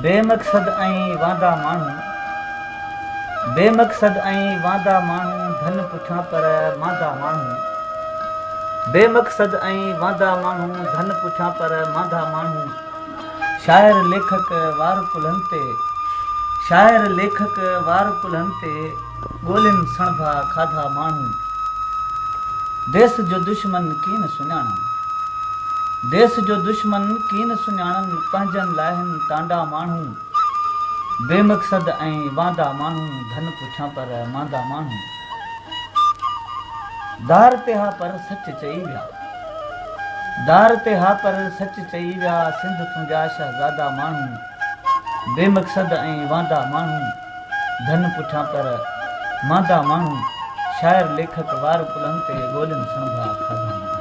बेमक़सद ऐं वांदा माण्हू, बेमक़सद ऐं वांदा माण्हू धन पुठियां पर मांदा माण्हू। बेमक़सद ऐं वांदा माण्हू धन पुठियां पर मांदा माण्हू। शाइर लेखक वार पुलनि ते, शाइर लेखक वार पुलनि ते ॻोल्हिनि सणभा खाधा माण्हू। देश जो दुश्मन कीन सुञाणनि, देश जो दुश्मन कीन सुञाणनि, पंहिंजनि लाहिनि टांडा माण्हू। बेमक़सद ऐं वांदा माण्हू धन पुठियां पर मांदा माण्हू। दार ते हा पर सच चई विया, दार ते हा पर सच चई विया, सिंध तुंहिंजा शहज़ादा माण्हू। बेमक़सद ऐं वांदा माण्हू धन पुठियां पर मांदा माण्हू। शाइर लेखक वार पुलनि ते ॻोल्हिनि सणभा खाधा माण्हू।